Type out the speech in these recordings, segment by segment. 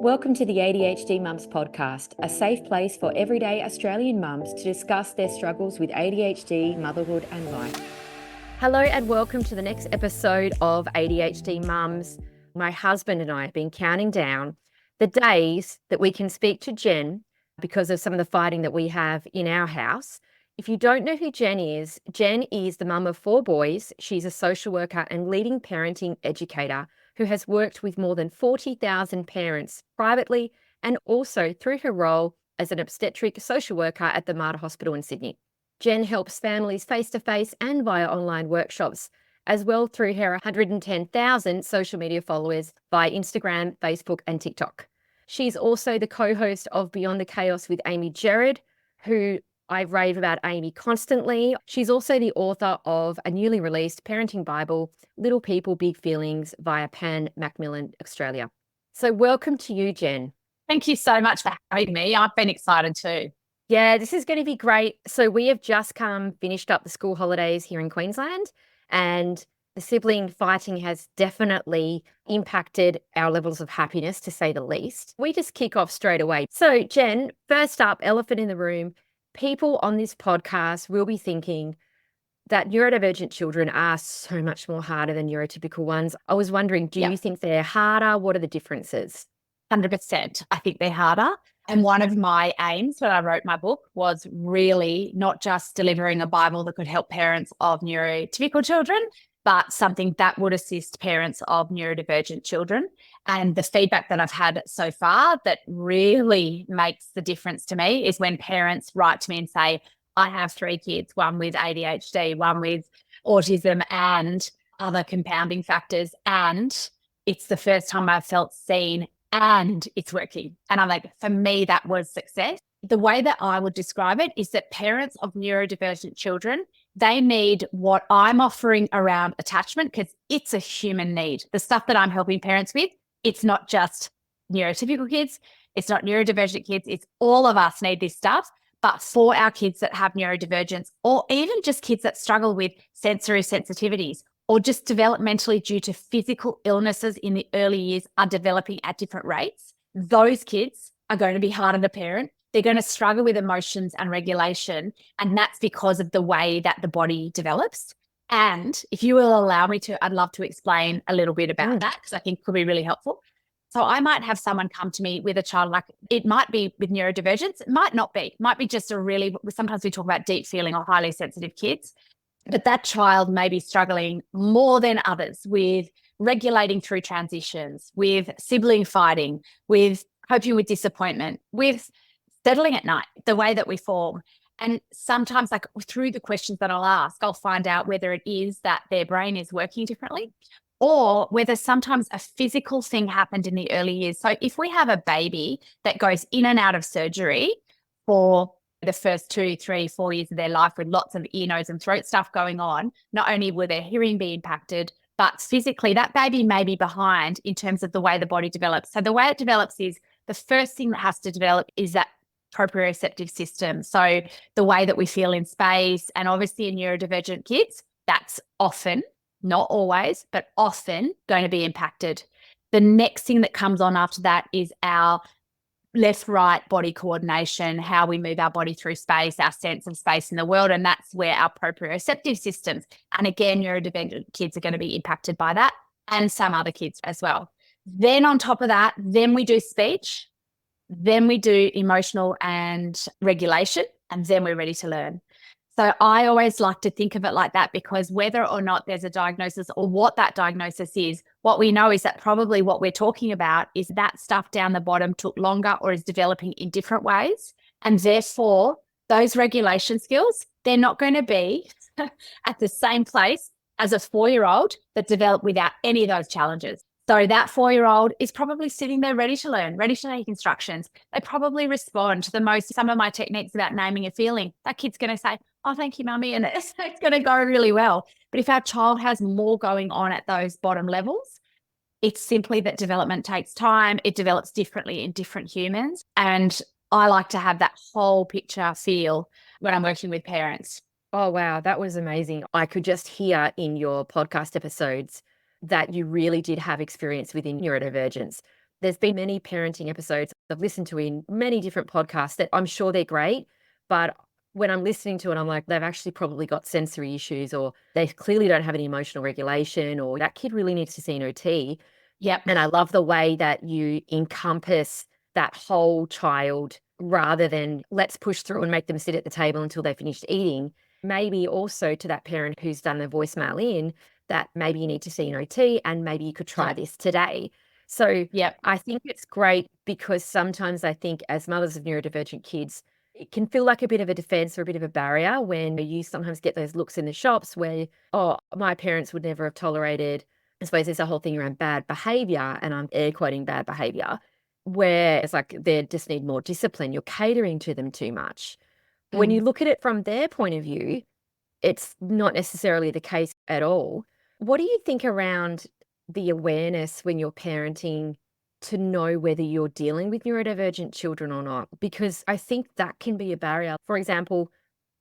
Welcome to the ADHD Mums podcast, a safe place for everyday Australian mums to discuss their struggles with ADHD, motherhood and life. Hello and welcome to the next episode of ADHD Mums. My husband and I have been counting down the days that we can speak to Jen because of some of the fighting that we have in our house. If you don't know who Jen is the mum of 4 boys. She's a social worker and leading parenting educator who has worked with more than 40,000 parents privately and also through her role as an obstetric social worker at the Mater Hospital in Sydney. Jen helps families face-to-face and via online workshops, as well through her 110,000 social media followers via Instagram, Facebook and TikTok. She's also the co-host of Beyond the Chaos with Amy Gerard, who I rave about Amy constantly. She's also the author of a newly released parenting Bible, Little People, Big Feelings, via Pan Macmillan Australia. So welcome to you, Jen. Thank you so much for having me. I've been excited too. Yeah, this is going to be great. So we have just finished up the school holidays here in Queensland, and the sibling fighting has definitely impacted our levels of happiness, to say the least. We just kick off straight away. So Jen, first up, elephant in the room. People on this podcast will be thinking that neurodivergent children are so much more harder than neurotypical ones. I was wondering, do you think they're harder? What are the differences? 100%. I think they're harder. And one of my aims when I wrote my book was really not just delivering a Bible that could help parents of neurotypical children, but something that would assist parents of neurodivergent children. And the feedback that I've had so far that really makes the difference to me is when parents write to me and say, I have 3 kids, one with ADHD, one with autism and other compounding factors. And it's the first time I've felt seen and it's working. And I'm like, for me, that was success. The way that I would describe it is that parents of neurodivergent children, they need what I'm offering around attachment because it's a human need. The stuff that I'm helping parents with, it's not just neurotypical kids, it's not neurodivergent kids, it's all of us need this stuff. But for our kids that have neurodivergence, or even just kids that struggle with sensory sensitivities, or just developmentally due to physical illnesses in the early years are developing at different rates, those kids are going to be harder to parent. They're going to struggle with emotions and regulation. And that's because of the way that the body develops. And if you will allow me to, I'd love to explain a little bit about that because I think it could be really helpful. So I might have someone come to me with a child, like it might be with neurodivergence, it might not be, it might be just sometimes we talk about deep feeling or highly sensitive kids, but that child may be struggling more than others with regulating through transitions, with sibling fighting, with coping with disappointment, with settling at night, the way that we form. And sometimes like through the questions that I'll ask, I'll find out whether it is that their brain is working differently or whether sometimes a physical thing happened in the early years. So if we have a baby that goes in and out of surgery for the first 2, 3, 4 years of their life with lots of ear, nose and throat stuff going on, not only will their hearing be impacted, but physically that baby may be behind in terms of the way the body develops. So the way it develops is the first thing that has to develop is that proprioceptive system. So the way that we feel in space, and obviously in neurodivergent kids, that's often, not always, but often going to be impacted. The next thing that comes on after that is our left-right body coordination, how we move our body through space, our sense of space in the world, and that's where our proprioceptive systems, and again, neurodivergent kids are going to be impacted by that, and some other kids as well. Then on top of that, then we do speech, then we do emotional and regulation, and then we're ready to learn. So I always like to think of it like that because whether or not there's a diagnosis or what that diagnosis is, what we know is that probably what we're talking about is that stuff down the bottom took longer or is developing in different ways. And therefore, those regulation skills, they're not going to be at the same place as a 4-year-old that developed without any of those challenges. So that 4-year-old is probably sitting there ready to learn, ready to take instructions. They probably respond to some of my techniques about naming a feeling. That kid's going to say, oh, thank you, mummy. And it's going to go really well. But if our child has more going on at those bottom levels, it's simply that development takes time. It develops differently in different humans. And I like to have that whole picture feel when I'm working with parents. Oh, wow. That was amazing. I could just hear in your podcast episodes that you really did have experience within neurodivergence. There's been many parenting episodes I've listened to in many different podcasts that I'm sure they're great, but when I'm listening to it, I'm like, they've actually probably got sensory issues, or they clearly don't have any emotional regulation, or that kid really needs to see an OT. Yep. And I love the way that you encompass that whole child rather than let's push through and make them sit at the table until they finished eating. Maybe also to that parent who's done the voicemail in that maybe you need to see an OT and maybe you could try Yep. this today. So Yep. I think it's great because sometimes I think as mothers of neurodivergent kids, it can feel like a bit of a defense or a bit of a barrier when you sometimes get those looks in the shops where, oh, my parents would never have tolerated. I suppose there's a whole thing around bad behavior, and I'm air quoting bad behavior, where it's like they just need more discipline. You're catering to them too much. When you look at it from their point of view, it's not necessarily the case at all. What do you think around the awareness when you're parenting to know whether you're dealing with neurodivergent children or not? Because I think that can be a barrier. For example,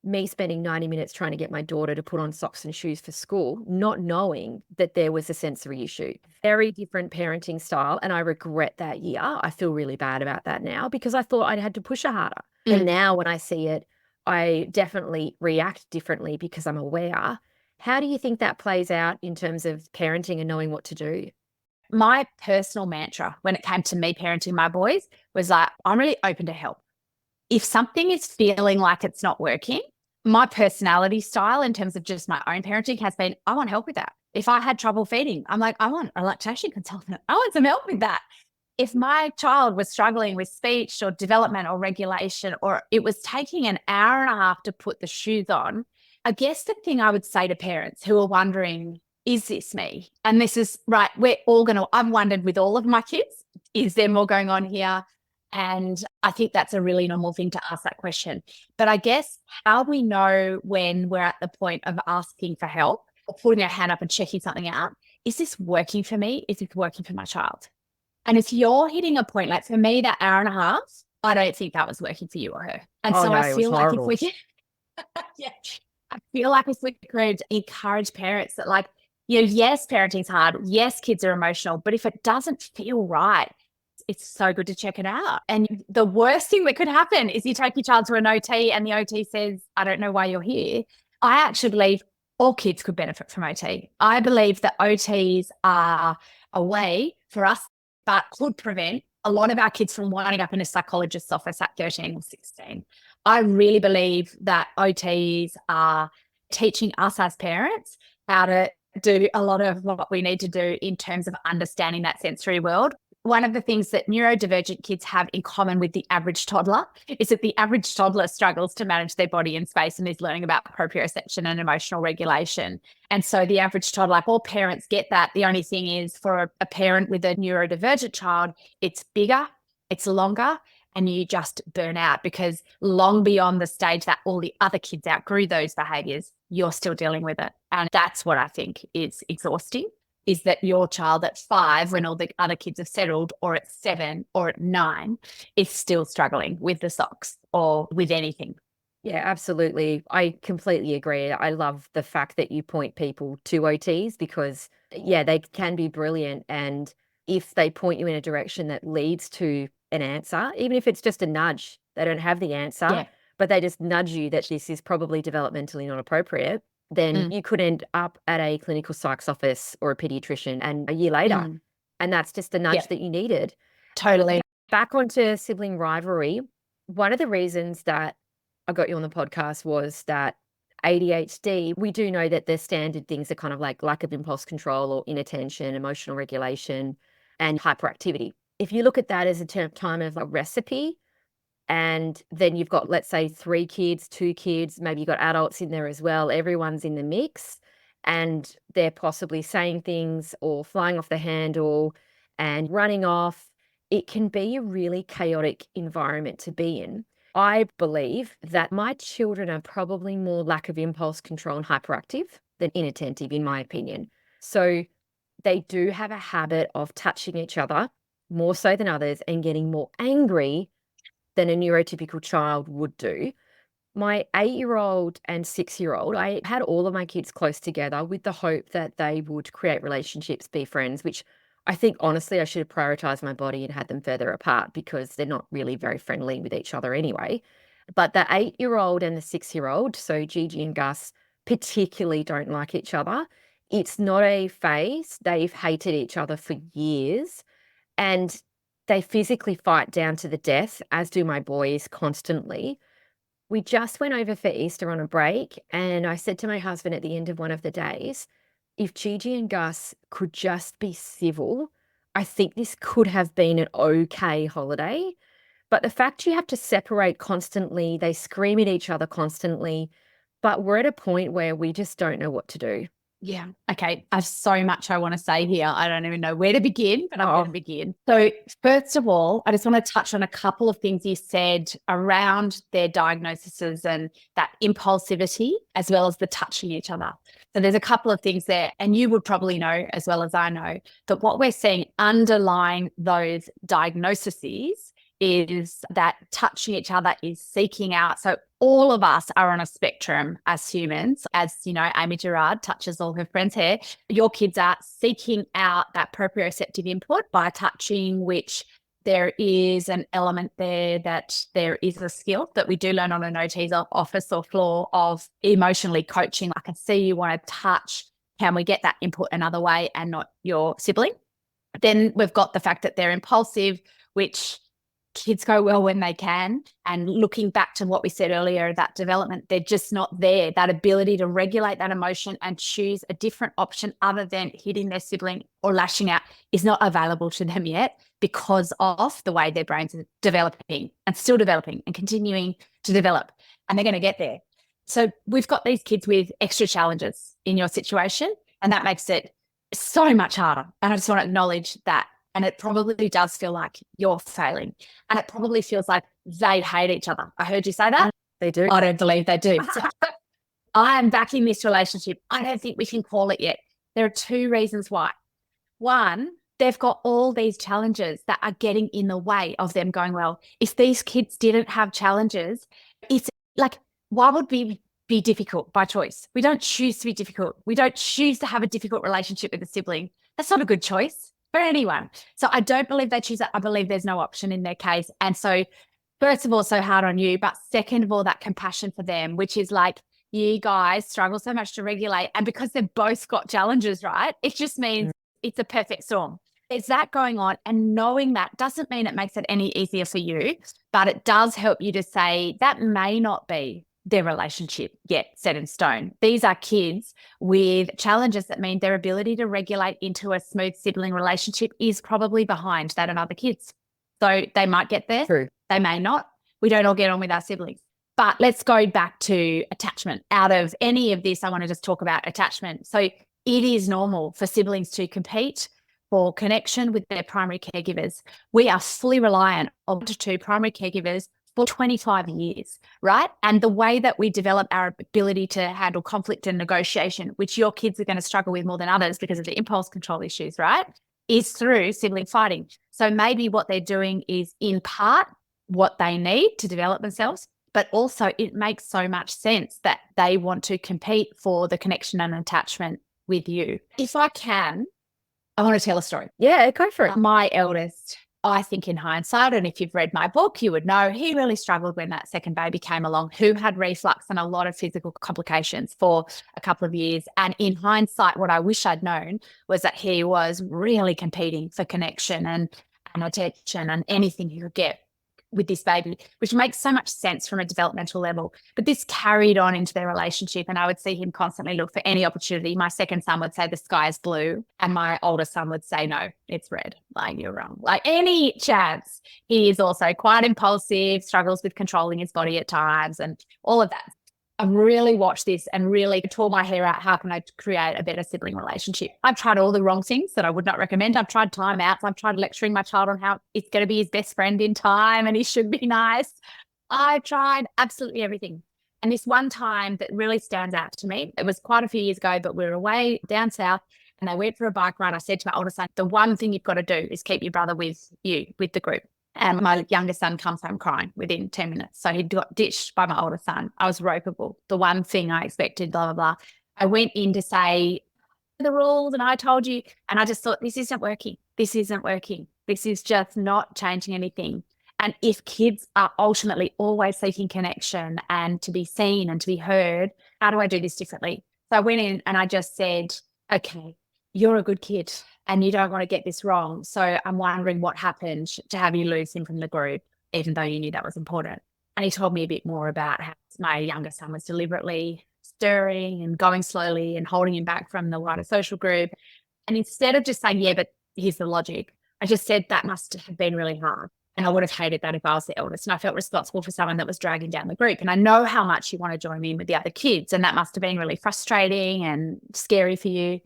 me spending 90 minutes trying to get my daughter to put on socks and shoes for school, not knowing that there was a sensory issue. Very different parenting style. And I regret that year. I feel really bad about that now because I thought I'd had to push her harder. And now when I see it, I definitely react differently because I'm aware. How do you think that plays out in terms of parenting and knowing what to do? My personal mantra when it came to me parenting my boys was like, I'm really open to help. If something is feeling like it's not working, my personality style in terms of just my own parenting has been, I want help with that. If I had trouble feeding, I'm like, I want a lactation consultant. I want some help with that. If my child was struggling with speech or development or regulation, or it was taking an hour and a half to put the shoes on, I guess the thing I would say to parents who are wondering, is this me? And this is right. I've wondered with all of my kids, is there more going on here? And I think that's a really normal thing to ask that question. But I guess how we know when we're at the point of asking for help or putting our hand up and checking something out, is this working for me? Is it working for my child? And if you're hitting a point, like for me, that hour and a half, I don't think that was working for you or her. And Oh, so no, I it was feel like horrible. yeah, I feel like if we could encourage parents that like, yes, parenting's hard. Yes, kids are emotional, but if it doesn't feel right, it's so good to check it out. And the worst thing that could happen is you take your child to an OT and the OT says, I don't know why you're here. I actually believe all kids could benefit from OT. I believe that OTs are a way for us that could prevent a lot of our kids from winding up in a psychologist's office at 13 or 16. I really believe that OTs are teaching us as parents how to do a lot of what we need to do in terms of understanding that sensory world. One of the things that neurodivergent kids have in common with the average toddler is that the average toddler struggles to manage their body and space and is learning about proprioception and emotional regulation. And so the average toddler, like all parents get that. The only thing is for a parent with a neurodivergent child, it's bigger, it's longer, and you just burn out because long beyond the stage that all the other kids outgrew those behaviors, you're still dealing with it. And that's what I think is exhausting, is that your child at 5, when all the other kids have settled, or at 7 or at 9, is still struggling with the socks or with anything. Yeah, absolutely. I completely agree. I love the fact that you point people to OTs because, yeah, they can be brilliant. And if they point you in a direction that leads to an answer, even if it's just a nudge, they don't have the answer, Yeah. but they just nudge you that this is probably developmentally not appropriate, then you could end up at a clinical psych's office or a pediatrician and a year later. And that's just the nudge that you needed. Totally. Back onto sibling rivalry. One of the reasons that I got you on the podcast was that ADHD, we do know that the standard things are kind of like lack of impulse control or inattention, emotional regulation, and hyperactivity. If you look at that as a time of a recipe, and then you've got, let's say, 3 kids, 2 kids, maybe you've got adults in there as well, everyone's in the mix, and they're possibly saying things or flying off the handle and running off. It can be a really chaotic environment to be in. I believe that my children are probably more lack of impulse control and hyperactive than inattentive, in my opinion. So they do have a habit of touching each other more so than others and getting more angry than a neurotypical child would do. My 8-year-old and 6-year-old, I had all of my kids close together with the hope that they would create relationships, be friends, which I think honestly, I should have prioritized my body and had them further apart because they're not really very friendly with each other anyway. But the 8-year-old and the 6-year-old, so Gigi and Gus, particularly don't like each other. It's not a phase. They've hated each other for years and they physically fight down to the death, as do my boys constantly. We just went over for Easter on a break, and I said to my husband at the end of one of the days, if Gigi and Gus could just be civil, I think this could have been an okay holiday. But the fact you have to separate constantly, they scream at each other constantly, but we're at a point where we just don't know what to do. Yeah. Okay. I have so much I want to say here. I don't even know where to begin, but I'm going to begin. So first of all, I just want to touch on a couple of things you said around their diagnoses and that impulsivity, as well as the touching each other. So there's a couple of things there, and you would probably know as well as I know that what we're seeing underlying those diagnoses is that touching each other is seeking out. So all of us are on a spectrum as humans. As you know, Amy Gerard touches all her friends' hair. Your kids are seeking out that proprioceptive input by touching, which there is an element there that there is a skill that we do learn on a no tease office or floor of emotionally coaching. I can see you want to touch. Can we get that input another way and not your sibling? Then we've got the fact that they're impulsive, which kids go well when they can. And looking back to what we said earlier, that development, they're just not there. That ability to regulate that emotion and choose a different option other than hitting their sibling or lashing out is not available to them yet because of the way their brains are developing and still developing and continuing to develop. And they're going to get there. So we've got these kids with extra challenges in your situation, and that makes it so much harder. And I just want to acknowledge that. And it probably does feel like you're failing. And it probably feels like they hate each other. I heard you say that. They do. I don't believe they do. So I am back in this relationship. I don't think we can call it yet. There are two reasons why. One, they've got all these challenges that are getting in the way of them going well. If these kids didn't have challenges, it's like, why would we be difficult by choice? We don't choose to be difficult. We don't choose to have a difficult relationship with a sibling. That's not a good choice for anyone. So I don't believe they choose that. I believe there's no option in their case. And so first of all, so hard on you, but second of all, that compassion for them, which is like, you guys struggle so much to regulate. And because they've both got challenges, right? It just means it's a perfect storm. There's that going on. And knowing that doesn't mean it makes it any easier for you, but it does help you to say that may not be their relationship yet set in stone. These are kids with challenges that mean their ability to regulate into a smooth sibling relationship is probably behind that of other kids. So they might get there. True. They may not. We don't all get on with our siblings. But let's go back to attachment. Out of any of this, I want to just talk about attachment. So it is normal for siblings to compete for connection with their primary caregivers. We are fully reliant on 1 to 2 primary caregivers for 25 years, right? And the way that we develop our ability to handle conflict and negotiation, which your kids are going to struggle with more than others because of the impulse control issues, right, is through sibling fighting. So maybe what they're doing is in part what they need to develop themselves, but also it makes so much sense that they want to compete for the connection and attachment with you. If I can, I want to tell a story. Yeah, go for it. My eldest, I think in hindsight, and if you've read my book, you would know he really struggled when that second baby came along, who had reflux and a lot of physical complications for a couple of years. And in hindsight, what I wish I'd known was that he was really competing for connection and attention and anything he could get with this baby, which makes so much sense from a developmental level. But this carried on into their relationship, and I would see him constantly look for any opportunity. My second son would say the sky is blue, and my older son would say, no, it's red. Like, you're wrong. Like, any chance. He is also quite impulsive, struggles with controlling his body at times, and all of that. I've really watched this and really tore my hair out. How can I create a better sibling relationship? I've tried all the wrong things that I would not recommend. I've tried timeouts. I've tried lecturing my child on how it's going to be his best friend in time and he should be nice. I've tried absolutely everything. And this one time that really stands out to me, it was quite a few years ago, but we were away down south and they went for a bike ride. I said to my older son, the one thing you've got to do is keep your brother with you, with the group. And my younger son comes home crying within 10 minutes. So he got ditched by my older son. I was ropeable. The one thing I expected, blah, blah, blah. I went in to say the rules and I told you, and I just thought, this isn't working. this isn't working. This is just not changing anything. And if kids are ultimately always seeking connection and to be seen and to be heard, how do I do this differently? So I went in and I just said, okay, you're a good kid and you don't want to get this wrong. So I'm wondering what happened to have you lose him from the group, even though you knew that was important. And he told me a bit more about how my younger son was deliberately stirring and going slowly and holding him back from the wider social group. And instead of just saying, yeah, but here's the logic, I just said that must have been really hard. And I would have hated that if I was the eldest. And I felt responsible for someone that was dragging down the group. And I know how much you want to join in with the other kids. And that must have been really frustrating and scary for you.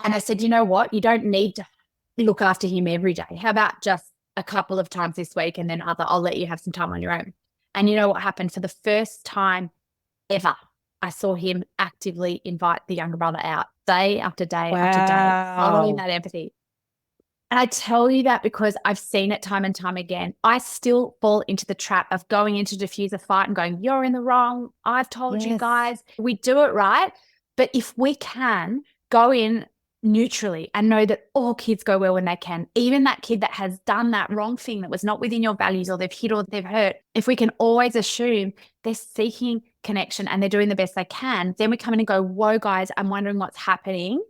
And I said, you know what? You don't need to look after him every day. How about just a couple of times this week and then I'll let you have some time on your own. And you know what happened? For the first time ever, I saw him actively invite the younger brother out day after day after day, following that empathy. And I tell you that because I've seen it time and time again. I still fall into the trap of going in to diffuse a fight and going, you're in the wrong. I've told you guys. We do it right. But if we can go in neutrally and know that all kids go well when they can, even that kid that has done that wrong thing that was not within your values or they've hit or they've hurt, if we can always assume they're seeking connection and they're doing the best they can, then we come in and go, whoa, guys, I'm wondering what's happening.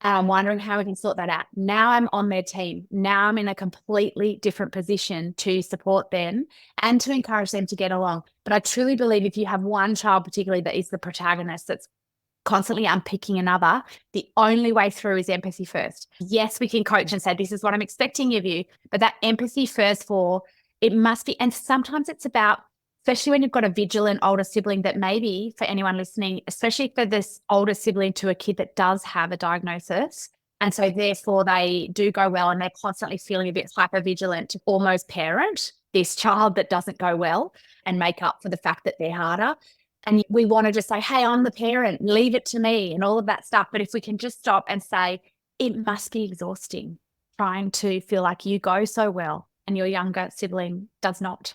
I'm wondering how we can sort that out. Now I'm on their team. Now I'm in a completely different position to support them and to encourage them to get along. But I truly believe if you have one child particularly that is the protagonist that's constantly unpicking another, the only way through is empathy first. Yes, we can coach and say, this is what I'm expecting of you, but that empathy first it must be, and sometimes it's about, especially when you've got a vigilant older sibling that maybe for anyone listening, especially for this older sibling to a kid that does have a diagnosis, and so therefore they do go well and they're constantly feeling a bit hypervigilant to almost parent this child that doesn't go well and make up for the fact that they're harder. And we want to just say, hey, I'm the parent, leave it to me and all of that stuff. But if we can just stop and say, it must be exhausting trying to feel like you go so well and your younger sibling does not.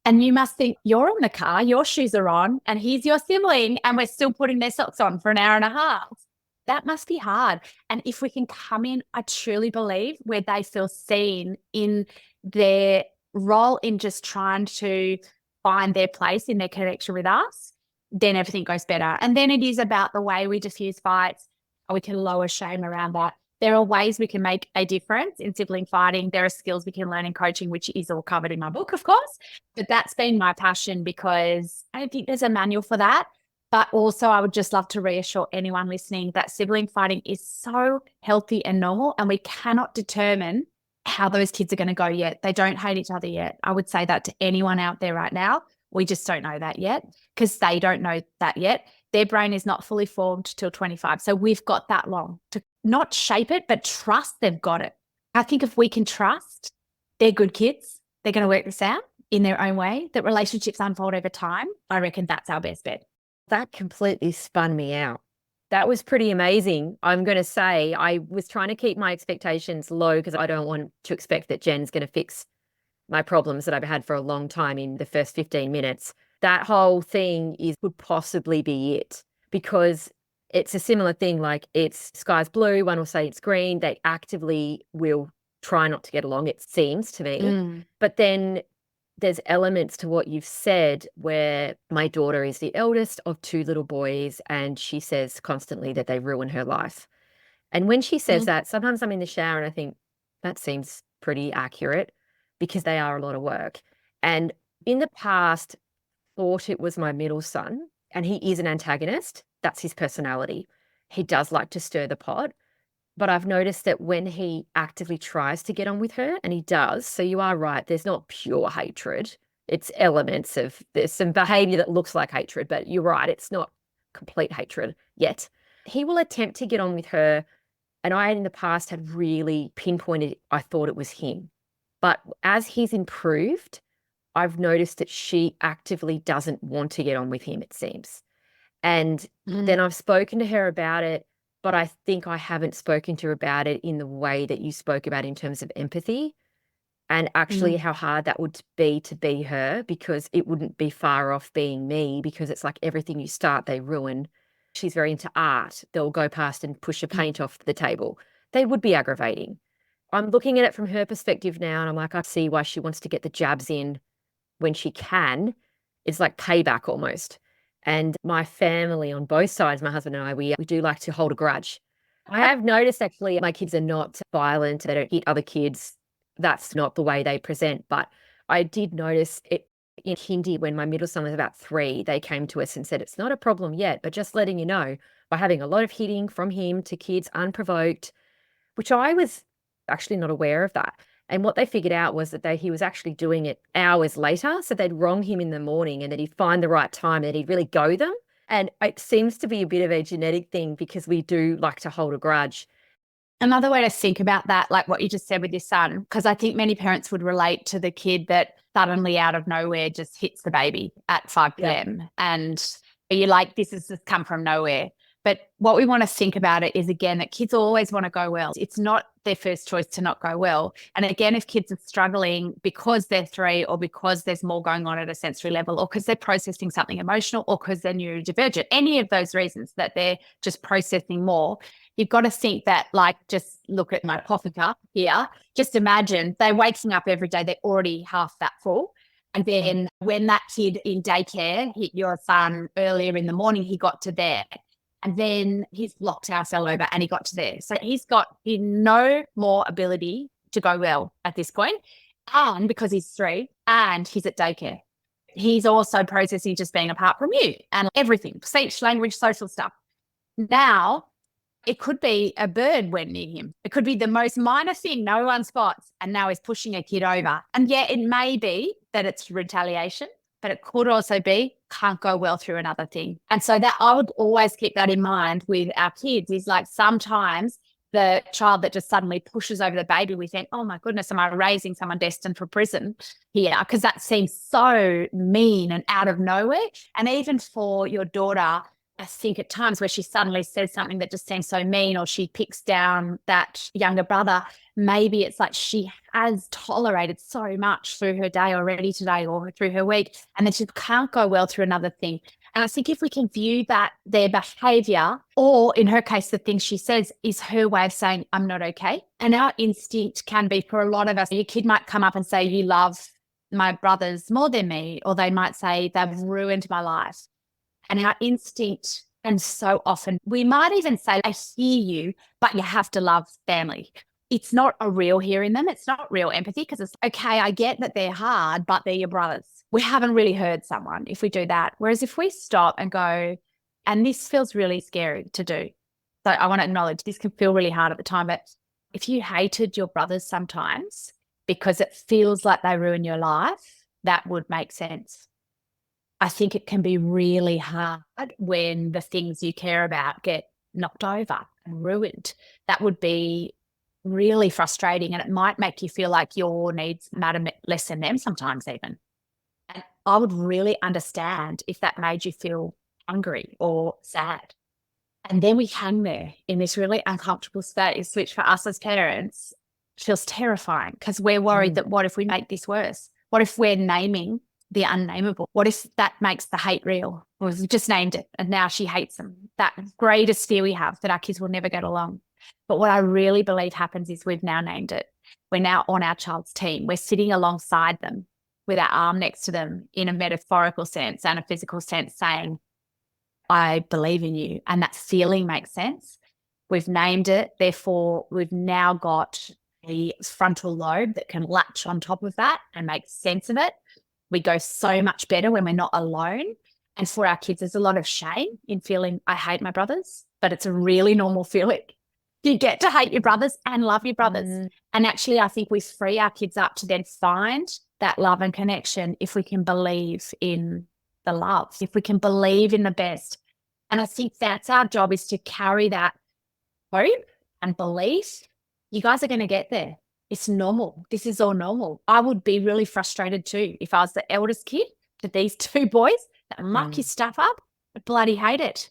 And you must think you're in the car, your shoes are on, and he's your sibling, and we're still putting their socks on for an hour and a half. That must be hard. And if we can come in, I truly believe, where they feel seen in their role in just trying to find their place in their connection with us, then everything goes better. And then it is about the way we diffuse fights. We can lower shame around that. There are ways we can make a difference in sibling fighting. There are skills we can learn in coaching, which is all covered in my book, of course. But that's been my passion because I don't think there's a manual for that. But also I would just love to reassure anyone listening that sibling fighting is so healthy and normal, and we cannot determine how those kids are going to go yet. They don't hate each other yet. I would say that to anyone out there right now. We just don't know that yet because they don't know that yet. Their brain is not fully formed till 25. So we've got that long to not shape it, but trust they've got it. I think if we can trust they're good kids, they're going to work this out in their own way, that relationships unfold over time, I reckon that's our best bet. That completely spun me out. That was pretty amazing. I'm going to say I was trying to keep my expectations low because I don't want to expect that Jen's going to fix my problems that I've had for a long time in the first 15 minutes. That whole thing could possibly be it, because it's a similar thing. Like, it's sky's blue, one will say it's green. They actively will try not to get along, it seems to me. But then there's elements to what you've said where my daughter is the eldest of two little boys, and she says constantly that they ruin her life. And when she says that, sometimes I'm in the shower and I think that seems pretty accurate, because they are a lot of work. And in the past, thought it was my middle son, and he is an antagonist. That's his personality. He does like to stir the pot. But I've noticed that when he actively tries to get on with her, and he does, so you are right, there's not pure hatred. It's elements of, there's some behavior that looks like hatred, but you're right, it's not complete hatred yet. He will attempt to get on with her, and I in the past had really pinpointed, I thought it was him. But as he's improved, I've noticed that she actively doesn't want to get on with him, it seems. And then I've spoken to her about it, but I think I haven't spoken to her about it in the way that you spoke about in terms of empathy, and actually how hard that would be to be her, because it wouldn't be far off being me, because it's like everything you start, they ruin. She's very into art. They'll go past and push a paint off the table. They would be aggravating. I'm looking at it from her perspective now, and I'm like, I see why she wants to get the jabs in when she can. It's like payback almost. And my family on both sides, my husband and I, we do like to hold a grudge. I have noticed actually my kids are not violent. They don't hit other kids. That's not the way they present. But I did notice it in Hindi when my middle son was about 3. They came to us and said, it's not a problem yet, but just letting you know, by having a lot of hitting from him to kids unprovoked, which I was actually not aware of that. And what they figured out was that he was actually doing it hours later. So they'd wrong him in the morning and that he'd find the right time and he'd really go them. And it seems to be a bit of a genetic thing because we do like to hold a grudge. Another way to think about that, like what you just said with your son, because I think many parents would relate to the kid that suddenly out of nowhere just hits the baby at 5 p.m. And you're like, this has just come from nowhere. But what we want to think about it is, again, that kids always want to go well. It's not their first choice to not go well. And again, if kids are struggling because they're 3 or because there's more going on at a sensory level or because they're processing something emotional or because they're neurodivergent, any of those reasons that they're just processing more, you've got to think that, like, just look at my coffee cup here. Just imagine they're waking up every day. They're already half that full. And then when that kid in daycare hit your son earlier in the morning, he got to there. And then his lockdown fell over and he got to there. So he's got no more ability to go well at this point. And because he's 3 and he's at daycare, he's also processing just being apart from you and everything, speech, language, social stuff. Now, it could be a bird went near him. It could be the most minor thing no one spots, and now he's pushing a kid over. And yeah, it may be that it's retaliation, but it could also be can't go well through another thing. And so that I would always keep that in mind with our kids is like sometimes the child that just suddenly pushes over the baby, we think, oh my goodness, am I raising someone destined for prison here? Because that seems so mean and out of nowhere. And even for your daughter, I think at times where she suddenly says something that just seems so mean or she picks down that younger brother, maybe it's like she has tolerated so much through her day already today or through her week, and then she can't go well through another thing. And I think if we can view that their behavior, or in her case, the things she says is her way of saying, I'm not okay. And our instinct can be for a lot of us, your kid might come up and say, you love my brothers more than me, or they might say, they've ruined my life. And our instinct, and so often we might even say, I hear you, but you have to love family. It's not a real hearing them. It's not real empathy because it's, okay, I get that they're hard, but they're your brothers. We haven't really heard someone if we do that. Whereas if we stop and go, and this feels really scary to do. So I want to acknowledge this can feel really hard at the time, but if you hated your brothers sometimes because it feels like they ruin your life, that would make sense. I think it can be really hard when the things you care about get knocked over and ruined. That would be really frustrating, and it might make you feel like your needs matter less than them sometimes even. And I would really understand if that made you feel hungry or sad. And then we hang there in this really uncomfortable space, which for us as parents feels terrifying because we're worried that what if we make this worse? What if we're naming the unnameable? What if that makes the hate real? Or we've just named it and now she hates them. That greatest fear we have that our kids will never get along. But what I really believe happens is we've now named it. We're now on our child's team. We're sitting alongside them with our arm next to them in a metaphorical sense and a physical sense saying, I believe in you. And that feeling makes sense. We've named it. Therefore, we've now got a frontal lobe that can latch on top of that and make sense of it. We go so much better when we're not alone. And for our kids, there's a lot of shame in feeling, I hate my brothers, but it's a really normal feeling. You get to hate your brothers and love your brothers. And actually, I think we free our kids up to then find that love and connection if we can believe in the love, if we can believe in the best. And I think that's our job, is to carry that hope and belief. You guys are going to get there. It's normal. This is all normal. I would be really frustrated too if I was the eldest kid to these 2 boys that muck your stuff up. I bloody hate it.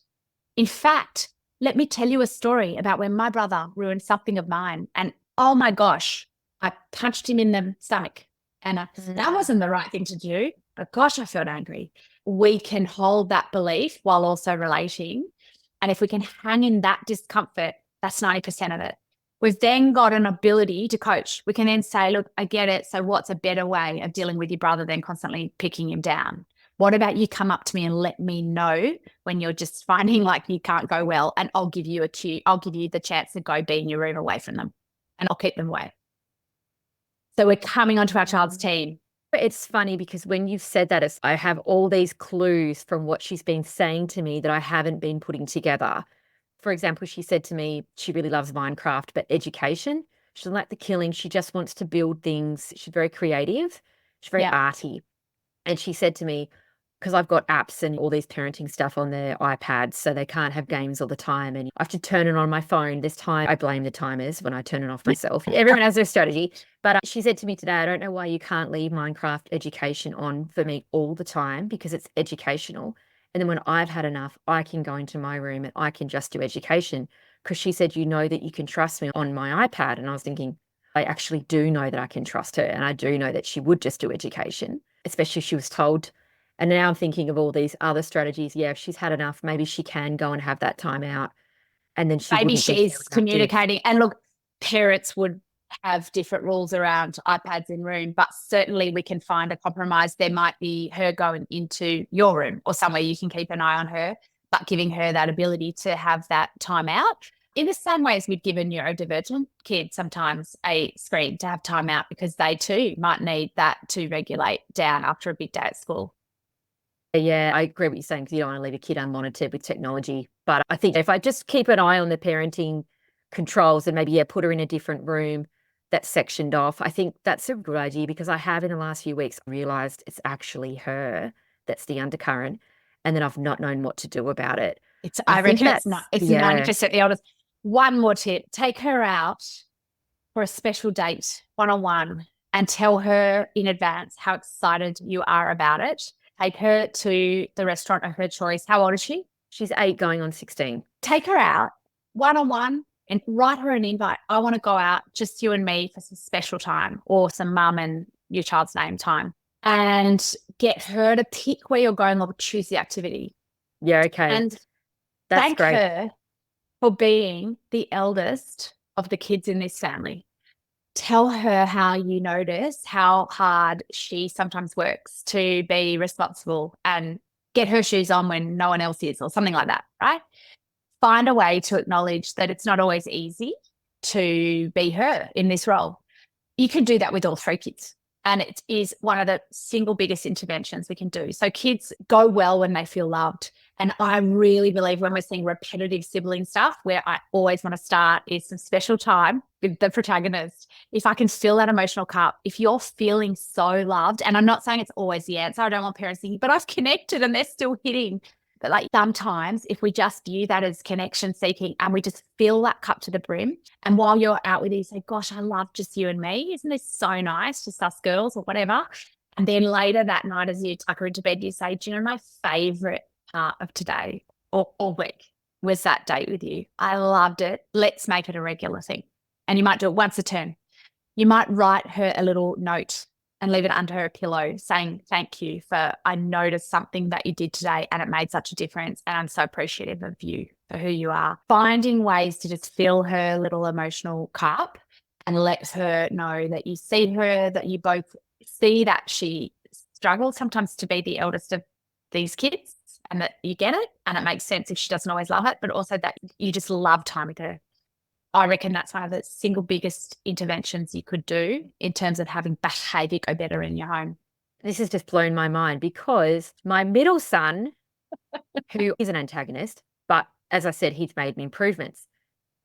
In fact, let me tell you a story about when my brother ruined something of mine. And oh my gosh, I punched him in the stomach. And that wasn't the right thing to do. But gosh, I felt angry. We can hold that belief while also relating. And if we can hang in that discomfort, that's 90% of it. We've then got an ability to coach. We can then say, look, I get it. So what's a better way of dealing with your brother than constantly picking him down? What about you come up to me and let me know when you're just finding like you can't go well, and I'll give you a cue. I'll give you the chance to go be in your room away from them, and I'll keep them away. So we're coming onto our child's team. It's funny because when you've said that, I have all these clues from what she's been saying to me that I haven't been putting together. For example, she said to me she really loves Minecraft, but education, she doesn't like the killing. She just wants to build things. She's very creative. She's very arty. And she said to me, because I've got apps and all these parenting stuff on their iPads, so they can't have games all the time. And I have to turn it on my phone. This time I blame the timers when I turn it off myself. Everyone has their strategy. But she said to me today, I don't know why you can't leave Minecraft education on for me all the time, because it's educational. And then when I've had enough, I can go into my room and I can just do education. Because she said, you know that you can trust me on my iPad. And I was thinking, I actually do know that I can trust her. And I do know that she would just do education, especially if she was told. And now I'm thinking of all these other strategies. Yeah, if she's had enough, maybe she can go and have that time out. And then maybe she's communicating. And look, parents would have different rules around iPads in room, but certainly we can find a compromise. There might be her going into your room or somewhere you can keep an eye on her, but giving her that ability to have that time out. In the same way as we'd give a neurodivergent kid sometimes a screen to have time out, because they too might need that to regulate down after a big day at school. Yeah, I agree with you saying, because you don't want to leave a kid unmonitored with technology. But I think if I just keep an eye on the parenting controls and maybe, put her in a different room that's sectioned off, I think that's a good idea, because I have in the last few weeks realized it's actually her that's the undercurrent, and then I've not known what to do about it. I reckon it's 90% the oldest. One more tip, take her out for a special date, one-on-one, and tell her in advance how excited you are about it. Take her to the restaurant of her choice. How old is she? She's 8 going on 16. Take her out one-on-one and write her an invite. I want to go out, just you and me, for some special time, or some mum and your child's name time, and get her to pick where you're going or choose the activity. Yeah, okay. And that's thank great. her for being the eldest of the kids in this family. Tell her how you notice how hard she sometimes works to be responsible and get her shoes on when no one else is, or something like that, right? Find a way to acknowledge that it's not always easy to be her in this role. You can do that with all 3 kids. And it is one of the single biggest interventions we can do. So kids go well when they feel loved. And I really believe when we're seeing repetitive sibling stuff, where I always want to start is some special time with the protagonist. If I can fill that emotional cup, if you're feeling so loved, and I'm not saying it's always the answer, I don't want parents thinking, but I've connected and they're still hitting. But like sometimes if we just view that as connection seeking and we just fill that cup to the brim, and while you're out with you say, gosh, I love just you and me. Isn't this so nice, just us girls or whatever? And then later that night as you tuck her into bed, you say, do you know my favorite part of today or all week was that date with you? I loved it. Let's make it a regular thing. And you might do it once a turn. You might write her a little note and leave it under her pillow saying, thank you for, I noticed something that you did today and it made such a difference. And I'm so appreciative of you for who you are. Finding ways to just fill her little emotional cup and let her know that you see her, that you both see that she struggles sometimes to be the eldest of these kids, and that you get it. And it makes sense if she doesn't always love it, but also that you just love time with her. I reckon that's one of the single biggest interventions you could do in terms of having behaviour go better in your home. This has just blown my mind, because my middle son, who is an antagonist, but as I said, he's made improvements.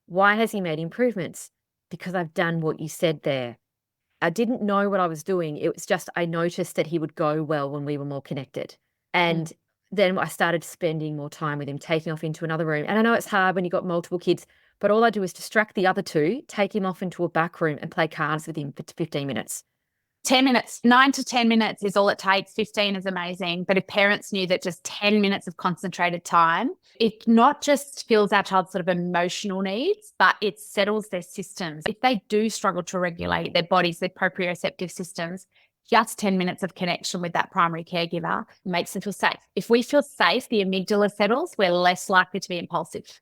Why has he made improvements? Because I've done what you said there. I didn't know what I was doing. It was just I noticed that he would go well when we were more connected. And then I started spending more time with him, taking off into another room. And I know it's hard when you've got multiple kids, but all I do is distract the other 2, take him off into a back room and play cards with him for 15 minutes. 10 minutes, 9 to 10 minutes is all it takes. 15 is amazing. But if parents knew that just 10 minutes of concentrated time, it not just fills our child's sort of emotional needs, but it settles their systems. If they do struggle to regulate their bodies, their proprioceptive systems, just 10 minutes of connection with that primary caregiver makes them feel safe. If we feel safe, the amygdala settles, we're less likely to be impulsive.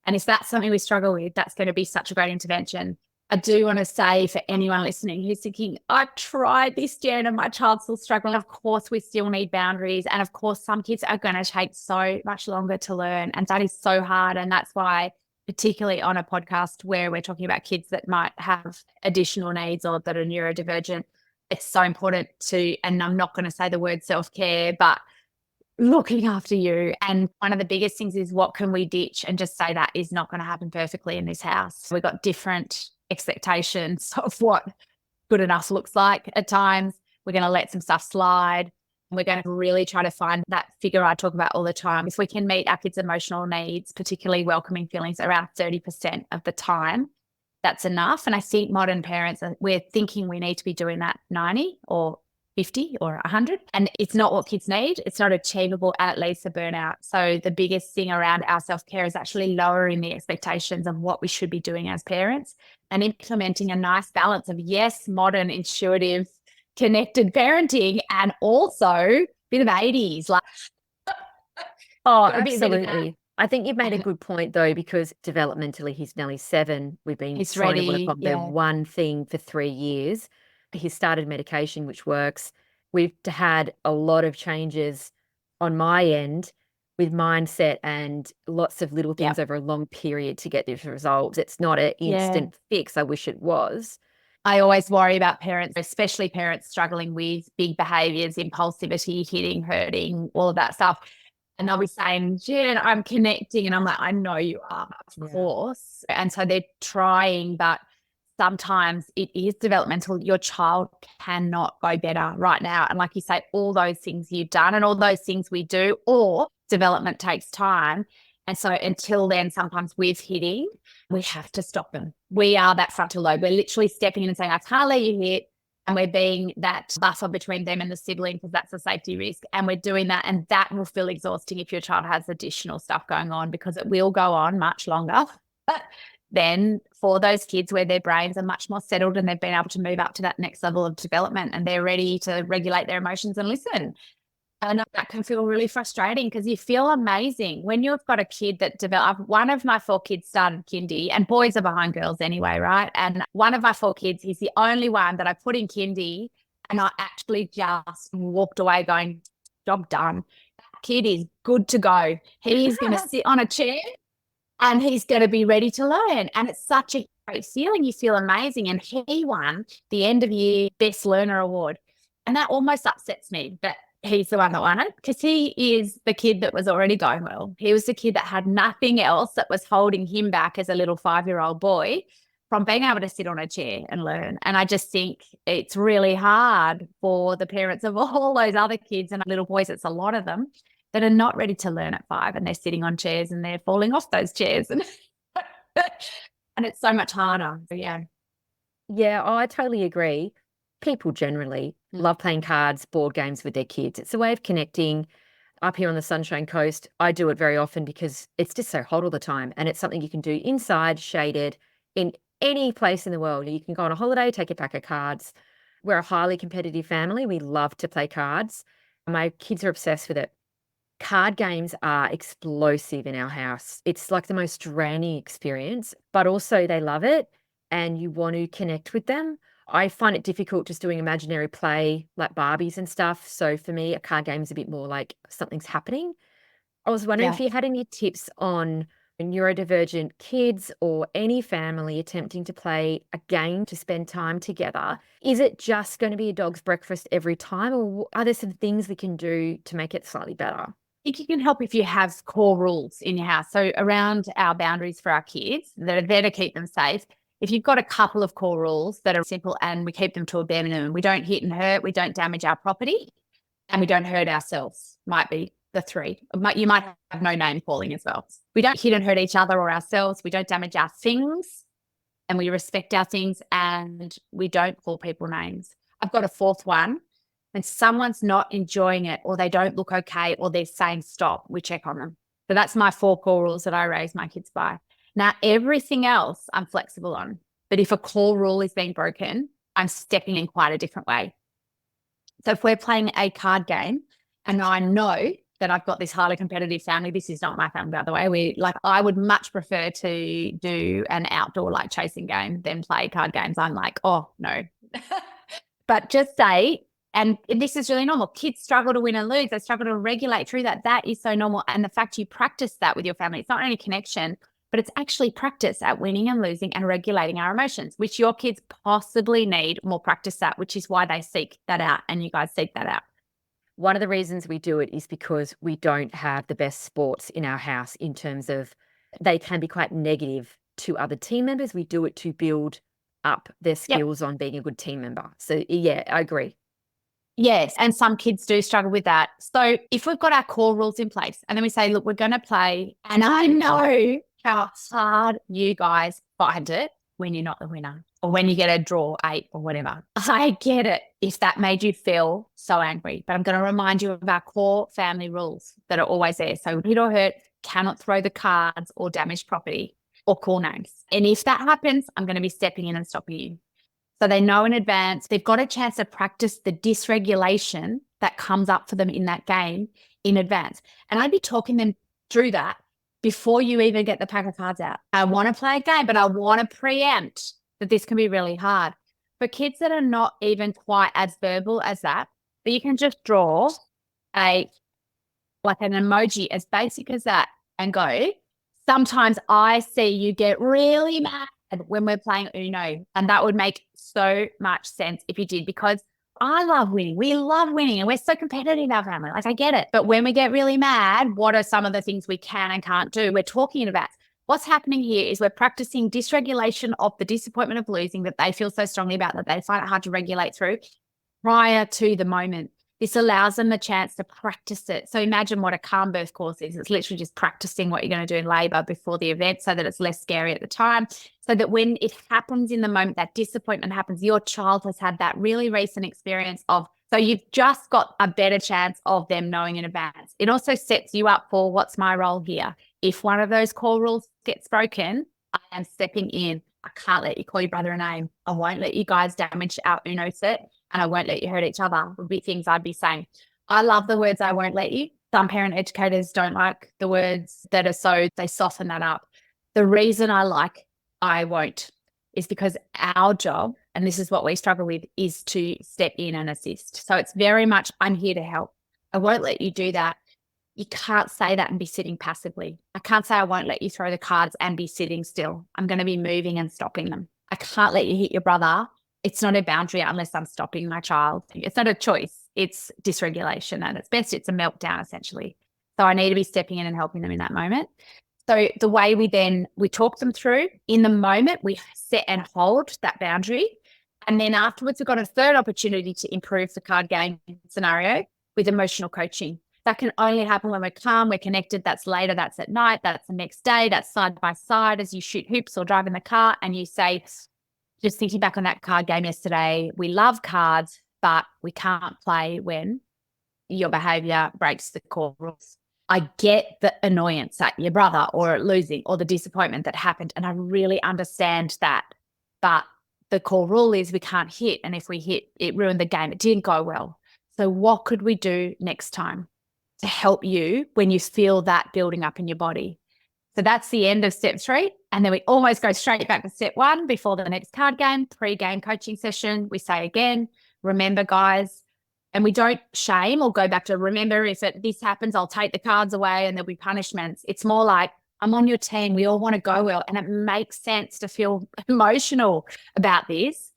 And if that's something we struggle with, that's going to be such a great intervention. I do want to say for anyone listening who's thinking, I've tried this, Jen, and my child's still struggling. Of course, we still need boundaries. And of course, some kids are going to take so much longer to learn. And that is so hard. And that's why, particularly on a podcast where we're talking about kids that might have additional needs or that are neurodivergent, it's so important to, and I'm not going to say the word self-care, but looking after you. And one of the biggest things is, what can we ditch and just say that is not going to happen perfectly in this house. We've got different expectations of what good enough looks like at times. We're going to let some stuff slide. We're going to really try to find that figure I talk about all the time. If we can meet our kids' emotional needs, particularly welcoming feelings, around 30% of the time, that's enough. And I think modern parents, we're thinking we need to be doing that 90 or 50 or 100. And it's not what kids need. It's not achievable, and it leads to burnout. So the biggest thing around our self-care is actually lowering the expectations of what we should be doing as parents and implementing a nice balance of, yes, modern, intuitive, connected parenting, and also a bit of 80s. Like, oh, absolutely. I think you've made a good point, though, because developmentally he's nearly 7. We've been trying to work on the one thing for 3 years. He started medication, which works. We've had a lot of changes on my end with mindset and lots of little things over a long period to get these results. It's not an instant fix. I wish it was. I always worry about parents, especially parents struggling with big behaviors, impulsivity, hitting, hurting, all of that stuff. And they'll be saying, Jen, I'm connecting. And I'm like, I know you are, of course. And so they're trying, but sometimes it is developmental. Your child cannot go better right now. And like you say, all those things you've done and all those things we do, or development takes time. And so until then, sometimes with hitting, we have to stop them. We are that frontal lobe. We're literally stepping in and saying, I can't let you hit. And we're being that buffer between them and the sibling, because that's a safety risk. And we're doing that. And that will feel exhausting if your child has additional stuff going on, because it will go on much longer. But then for those kids where their brains are much more settled and they've been able to move up to that next level of development and they're ready to regulate their emotions and listen. And that can feel really frustrating, because you feel amazing when you've got a kid that developed. One of my 4 kids started kindy, and boys are behind girls anyway, right? And one of my 4 kids, he's the only one that I put in kindy, and I actually just walked away going, job done. That kid is good to go. He's going to sit on a chair and he's going to be ready to learn. And it's such a great feeling. You feel amazing. And he won the end of year best learner award. And that almost upsets me that he's the one that won it, because he is the kid that was already going well. He was the kid that had nothing else that was holding him back as a little 5-year-old boy from being able to sit on a chair and learn. And I just think it's really hard for the parents of all those other kids and little boys, it's a lot of them, that are not ready to learn at 5, and they're sitting on chairs and they're falling off those chairs. And it's so much harder. So, yeah. Yeah, I totally agree. People generally love playing cards, board games with their kids. It's a way of connecting. Up here on the Sunshine Coast, I do it very often because it's just so hot all the time, and it's something you can do inside, shaded, in any place in the world. You can go on a holiday, take a pack of cards. We're a highly competitive family. We love to play cards. My kids are obsessed with it. Card games are explosive in our house. It's like the most draining experience, but also they love it and you want to connect with them. I find it difficult just doing imaginary play like Barbies and stuff. So for me, a card game is a bit more like something's happening. I was wondering if you had any tips on neurodivergent kids or any family attempting to play a game to spend time together. Is it just going to be a dog's breakfast every time, or are there some things we can do to make it slightly better? I think you can help if you have core rules in your house. So around our boundaries for our kids that are there to keep them safe, if you've got a couple of core rules that are simple and we keep them to a bare minimum, we don't hit and hurt, we don't damage our property, and we don't hurt ourselves, might be the 3. You might have no name calling as well. We don't hit and hurt each other or ourselves. We don't damage our things, and we respect our things, and we don't call people names. I've got a 4th one. When someone's not enjoying it, or they don't look okay, or they're saying stop, we check on them. So that's my 4 core rules that I raise my kids by. Now, everything else I'm flexible on. But if a core rule is being broken, I'm stepping in quite a different way. So if we're playing a card game and I know that I've got this highly competitive family. This is not my family, by the way. I would much prefer to do an outdoor like chasing game than play card games. I'm like, oh no. But just say, and this is really normal. Kids struggle to win and lose. They struggle to regulate through that. That is so normal. And the fact you practice that with your family, it's not only connection, but it's actually practice at winning and losing and regulating our emotions, which your kids possibly need more practice at, which is why they seek that out and you guys seek that out. One of the reasons we do it is because we don't have the best sports in our house in terms of they can be quite negative to other team members. We do it to build up their skills on being a good team member. So yeah, I agree. Yes. And some kids do struggle with that. So if we've got our core rules in place and then we say, look, we're going to play, and I know how hard you guys find it when you're not the winner or when you get a draw 8 or whatever. I get it if that made you feel so angry, but I'm going to remind you of our core family rules that are always there. So hit or hurt, cannot throw the cards or damage property or call names. And if that happens, I'm going to be stepping in and stopping you. So they know in advance, they've got a chance to practice the dysregulation that comes up for them in that game in advance. And I'd be talking them through that before you even get the pack of cards out. I want to play a game, but I want to preempt that this can be really hard. For kids that are not even quite as verbal as that, but you can just draw an emoji as basic as that and go, sometimes I see you get really mad when we're playing Uno. And that would make so much sense if you did, because I love winning. We love winning and we're so competitive in our family. Like, I get it. But when we get really mad, what are some of the things we can and can't do? We're talking about what's happening here is we're practicing dysregulation of the disappointment of losing that they feel so strongly about that they find it hard to regulate through prior to the moment. This allows them the chance to practice it. So imagine what a calm birth course is. It's literally just practicing what you're going to do in labor before the event so that it's less scary at the time, so that when it happens in the moment, that disappointment happens, your child has had that really recent experience of, so you've just got a better chance of them knowing in advance. It also sets you up for what's my role here. If one of those core rules gets broken, I am stepping in. I can't let you call your brother a name. I won't let you guys damage our Uno set. And I won't let you hurt each other would be things I'd be saying. I love the words I won't let you. Some parent educators don't like the words that are so, they soften that up. The reason I like I won't is because our job, and this is what we struggle with, is to step in and assist. So it's very much, I'm here to help. I won't let you do that. You can't say that and be sitting passively. I can't say I won't let you throw the cards and be sitting still. I'm going to be moving and stopping them. I can't let you hit your brother. It's not a boundary unless I'm stopping my child. It's not a choice. It's dysregulation. At its best, it's a meltdown, essentially. So I need to be stepping in and helping them in that moment. So the way we talk them through, in the moment, we set and hold that boundary. And then afterwards, we've got a third opportunity to improve the card game scenario with emotional coaching. That can only happen when we're calm, we're connected. That's later, that's at night, that's the next day, that's side by side as you shoot hoops or drive in the car and you say, just thinking back on that card game yesterday, we love cards, but we can't play when your behavior breaks the core rules. I get the annoyance at your brother or at losing or the disappointment that happened, and I really understand that. But the core rule is we can't hit, and if we hit, it ruined the game. It didn't go well. So what could we do next time to help you when you feel that building up in your body? So that's the end of step 3. And then we almost go straight back to step 1 before the next card game, pre-game coaching session. We say again, remember, guys, and we don't shame or go back to remember if this happens, I'll take the cards away and there'll be punishments. It's more like, I'm on your team. We all want to go well. And it makes sense to feel emotional about this.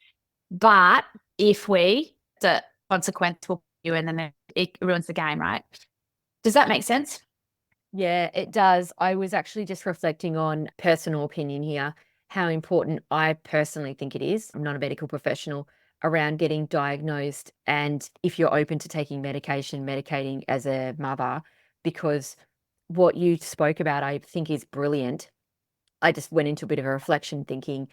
But if the consequence will be you and then it ruins the game, right? Does that make sense? Yeah, it does. I was actually just reflecting on personal opinion here, how important I personally think it is. I'm not a medical professional around getting diagnosed. And if you're open to taking medicating as a mother, because what you spoke about, I think is brilliant. I just went into a bit of a reflection thinking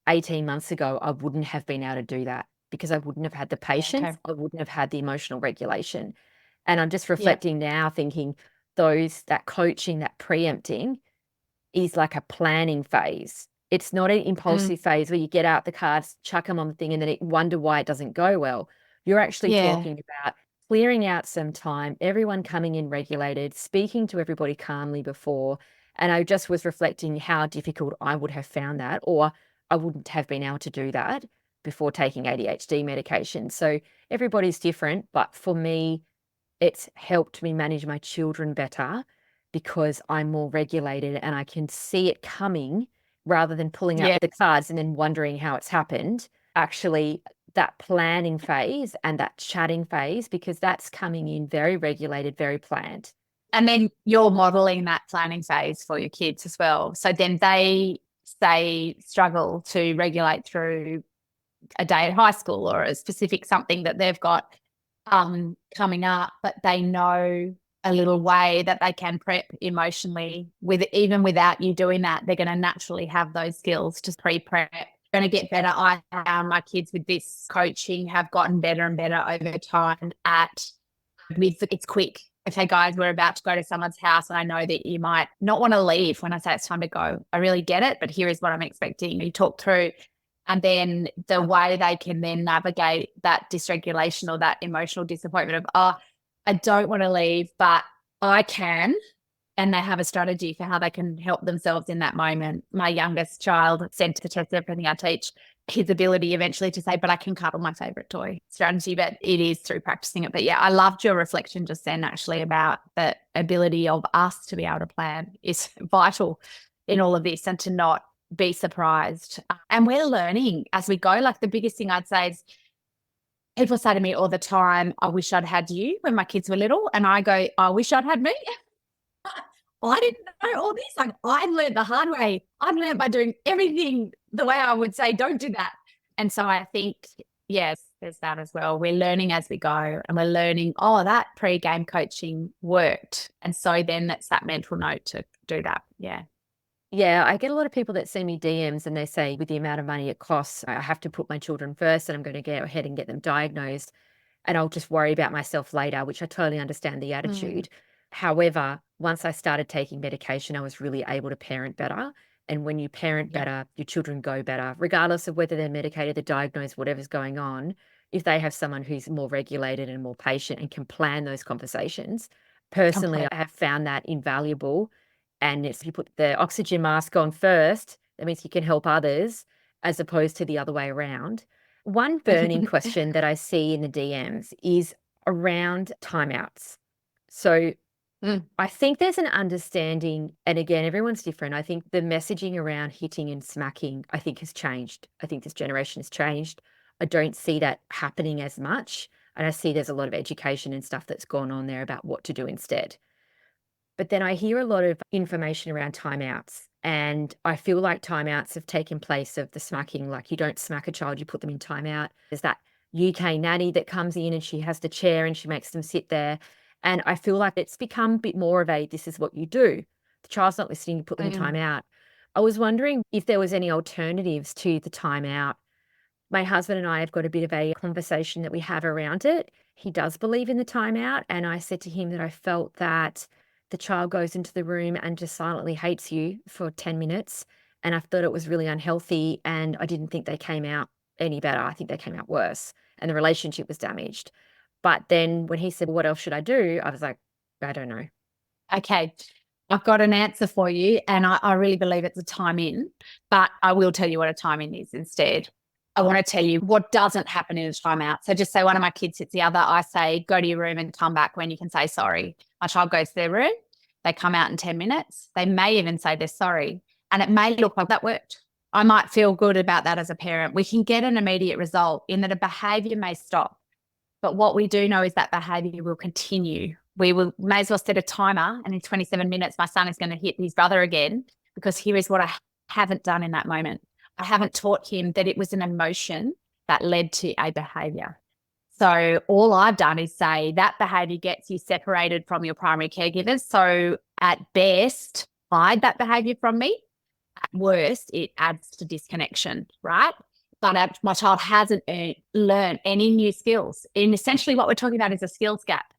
18 months ago, I wouldn't have been able to do that because I wouldn't have had the patience. Okay. I wouldn't have had the emotional regulation. And I'm just reflecting now thinking, that coaching, that preempting is like a planning phase. It's not an impulsive phase where you get out the cards, chuck them on the thing, and then wonder why it doesn't go well. You're actually talking about clearing out some time, everyone coming in regulated, speaking to everybody calmly before. And I just was reflecting how difficult I would have found that, or I wouldn't have been able to do that before taking ADHD medication. So everybody's different, but for me, it's helped me manage my children better because I'm more regulated and I can see it coming rather than pulling out Yeah. the cards and then wondering how it's happened. Actually, that planning phase and that chatting phase, because that's coming in very regulated, very planned. And then you're modeling that planning phase for your kids as well. So then they say struggle to regulate through a day at high school or a specific something that they've got coming up, but they know a little way that they can prep emotionally with even without you doing that. They're going to naturally have those skills to pre-prep. Going to get better. I found my kids with this coaching have gotten better and better over time it's quick. Okay, guys, we're about to go to someone's house and I know that you might not want to leave when I say it's time to go. I really get it, but here is what I'm expecting. You talk through. And then the way they can then navigate that dysregulation or that emotional disappointment of, oh, I don't want to leave, but I can. And they have a strategy for how they can help themselves in that moment. My youngest child said to test everything I teach, his ability eventually to say, but I can cuddle my favorite toy strategy, but it is through practicing it. But yeah, I loved your reflection just then actually about the ability of us to be able to plan is vital in all of this and to not be surprised. And we're learning as we go. Like the biggest thing I'd say is people say to me all the time, I wish I'd had you when my kids were little. And I go, I wish I'd had me. I didn't know all this. Like I learned the hard way. I learned by doing everything the way I would say, don't do that. And so I think, yes, there's that as well. We're learning as we go and we're learning, oh, that pre-game coaching worked. And so then that's that mental note to do that. Yeah. Yeah, I get a lot of people that send me DMs and they say, with the amount of money it costs, I have to put my children first and I'm going to go ahead and get them diagnosed and I'll just worry about myself later, which I totally understand the attitude. However, once I started taking medication, I was really able to parent better. And when you parent better, your children go better, regardless of whether they're medicated, they're diagnosed, whatever's going on. If they have someone who's more regulated and more patient and can plan those conversations, personally, I have found that invaluable. And if you put the oxygen mask on first, that means you can help others as opposed to the other way around. One burning question that I see in the DMs is around timeouts. So I think there's an understanding, and again, everyone's different. I think the messaging around hitting and smacking, I think has changed. I think this generation has changed. I don't see that happening as much. And I see there's a lot of education and stuff that's gone on there about what to do instead. But then I hear a lot of information around timeouts. And I feel like timeouts have taken place of the smacking. Like you don't smack a child, you put them in timeout. There's that UK nanny that comes in and she has the chair and she makes them sit there. And I feel like it's become a bit more of a, this is what you do. The child's not listening, you put them in timeout. I was wondering if there was any alternatives to the timeout. My husband and I have got a bit of a conversation that we have around it. He does believe in the timeout. And I said to him that I felt that the child goes into the room and just silently hates you for 10 minutes. And I thought it was really unhealthy. And I didn't think they came out any better. I think they came out worse. And the relationship was damaged. But then when he said, what else should I do? I was like, I don't know. Okay. I've got an answer for you. And I really believe it's a time in, but I will tell you what a time in is instead. I want to tell you what doesn't happen in a timeout. So just say one of my kids hits the other. I say, go to your room and come back when you can say sorry. My child goes to their room. They come out in 10 minutes. They may even say they're sorry. And it may look like that worked. I might feel good about that as a parent. We can get an immediate result in that a behavior may stop. But what we do know is that behavior will continue. We may as well set a timer, and in 27 minutes, my son is going to hit his brother again, because here is what I haven't done in that moment. I haven't taught him that it was an emotion that led to a behavior. So all I've done is say that behavior gets you separated from your primary caregivers. So at best, hide that behavior from me. At worst, it adds to disconnection, right? But my child hasn't learned any new skills. And essentially what we're talking about is a skills gap.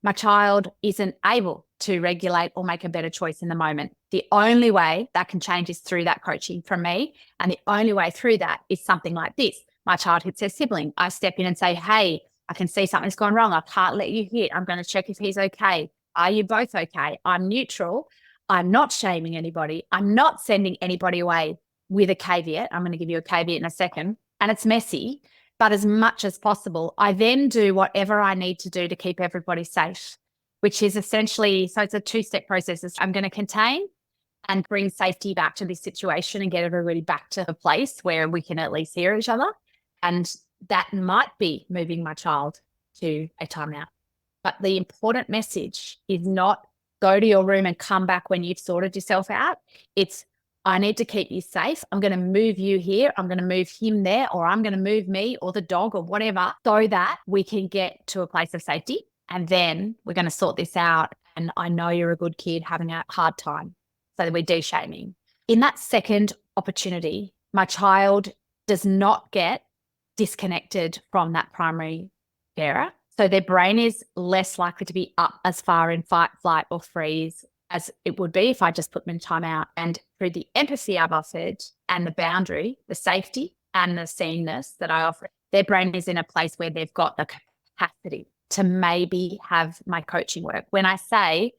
My child isn't able to regulate or make a better choice in the moment. The only way that can change is through that coaching from me. And the only way through that is something like this. My child hits their sibling. I step in and say, hey, I can see something's gone wrong. I can't let you hit. I'm going to check if he's okay. Are you both okay? I'm neutral. I'm not shaming anybody. I'm not sending anybody away with a caveat. I'm going to give you a caveat in a second. And it's messy, but as much as possible, I then do whatever I need to do to keep everybody safe, which is essentially, so it's a two-step process. I'm going to contain and bring safety back to this situation and get everybody back to a place where we can at least hear each other. And that might be moving my child to a timeout. But the important message is not go to your room and come back when you've sorted yourself out. It's, I need to keep you safe. I'm going to move you here. I'm going to move him there, or I'm going to move me or the dog or whatever, so that we can get to a place of safety. And then we're going to sort this out. And I know you're a good kid having a hard time. So that we're de-shaming. In that second opportunity, my child does not get disconnected from that primary carer. So their brain is less likely to be up as far in fight, flight, or freeze as it would be if I just put them in timeout. And through the empathy I've offered and the boundary, the safety and the seeingness that I offer, their brain is in a place where they've got the capacity to maybe have my coaching work. When I say,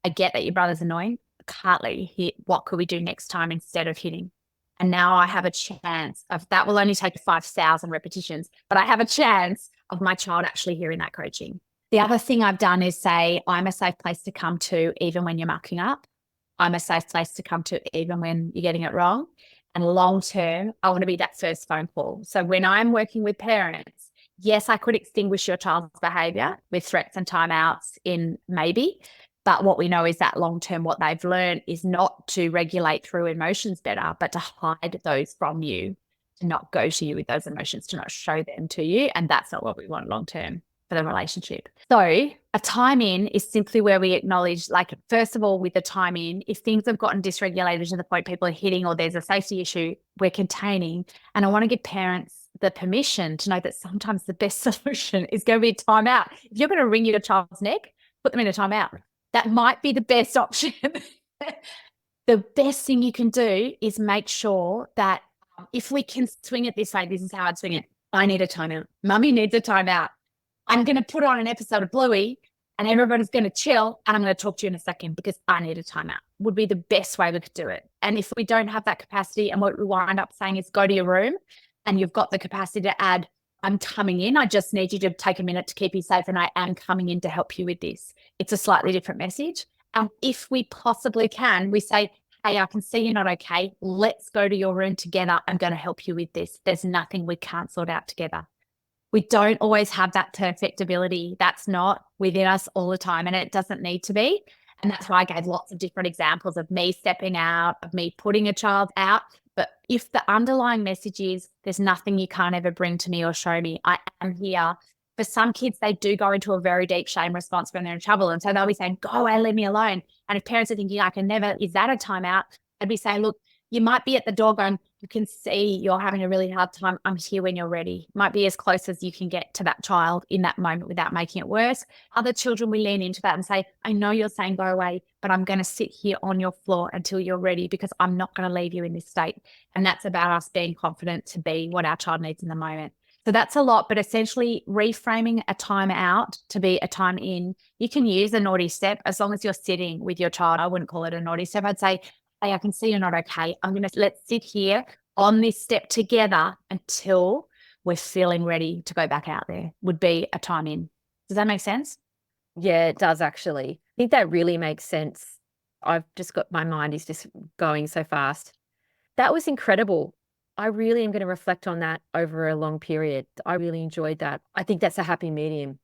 I get that your brother's annoying, can't let you hit, what could we do next time instead of hitting? And now I have a chance of, that will only take 5,000 repetitions, but I have a chance of my child actually hearing that coaching. The other thing I've done is say, I'm a safe place to come to even when you're mucking up. I'm a safe place to come to even when you're getting it wrong. And long term, I want to be that first phone call. So when I'm working with parents, yes, I could extinguish your child's behavior with threats and timeouts in maybe. But what we know is that long-term, what they've learned is not to regulate through emotions better, but to hide those from you, to not go to you with those emotions, to not show them to you. And that's not what we want long-term for the relationship. So a time in is simply where we acknowledge, like, first of all, with the time in, if things have gotten dysregulated to the point people are hitting or there's a safety issue, we're containing. And I want to give parents the permission to know that sometimes the best solution is going to be a timeout. If you're going to wring your child's neck, put them in a timeout. That might be the best option. The best thing you can do is make sure that if we can swing it this way, this is how I'd swing it. I need a timeout. Mummy needs a timeout. I'm going to put on an episode of Bluey and everybody's going to chill and I'm going to talk to you in a second because I need a timeout. Would be the best way we could do it. And if we don't have that capacity, and what we wind up saying is go to your room and you've got the capacity to add, I'm coming in. I just need you to take a minute to keep you safe and I am coming in to help you with this. It's a slightly different message. And if we possibly can, we say, hey, I can see you're not okay. Let's go to your room together. I'm going to help you with this. There's nothing we can't sort out together. We don't always have that perfect ability. That's not within us all the time, and it doesn't need to be. And that's why I gave lots of different examples of me stepping out, of me putting a child out. But if the underlying message is there's nothing you can't ever bring to me or show me, I am here. For some kids, they do go into a very deep shame response when they're in trouble. And so they'll be saying, go away, leave me alone. And if parents are thinking, I can never, is that a timeout? I'd be saying, look, you might be at the door going, you can see you're having a really hard time. I'm here when you're ready. Might be as close as you can get to that child in that moment without making it worse. Other children, we lean into that and say, I know you're saying go away, but I'm going to sit here on your floor until you're ready because I'm not going to leave you in this state. And that's about us being confident to be what our child needs in the moment. So that's a lot, but essentially reframing a time out to be a time in. You can use a naughty step as long as you're sitting with your child. I wouldn't call it a naughty step. I'd say, hey, I can see you're not okay. Let's sit here on this step together until we're feeling ready to go back out there, would be a time in. Does that make sense? Yeah, it does actually. I think that really makes sense. I've just got, my mind is just going so fast. That was incredible. I really am going to reflect on that over a long period. I really enjoyed that. I think that's a happy medium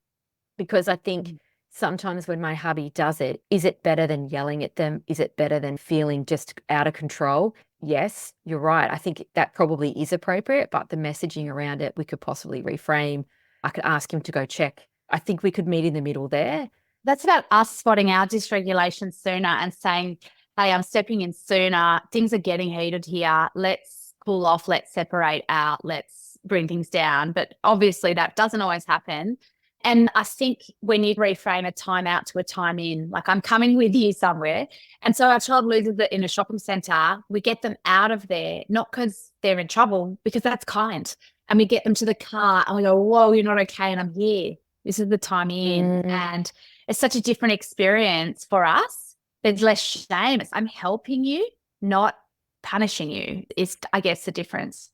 because I think sometimes when my hubby does it, is it better than yelling at them? Is it better than feeling just out of control? Yes, you're right. I think that probably is appropriate, but the messaging around it, we could possibly reframe. I could ask him to go check. I think we could meet in the middle there. That's about us spotting our dysregulation sooner and saying, hey, I'm stepping in sooner. Things are getting heated here. Let's cool off. Let's separate out. Let's bring things down. But obviously that doesn't always happen. And I think when you reframe a time out to a time in, like I'm coming with you somewhere. And so our child loses it in a shopping centre. We get them out of there, not because they're in trouble, because that's kind. and we get them to the car and we go, whoa, you're not okay. And I'm here. This is the time in. And it's such a different experience for us. There's less shame. I'm helping you, not punishing you is, I guess, the difference.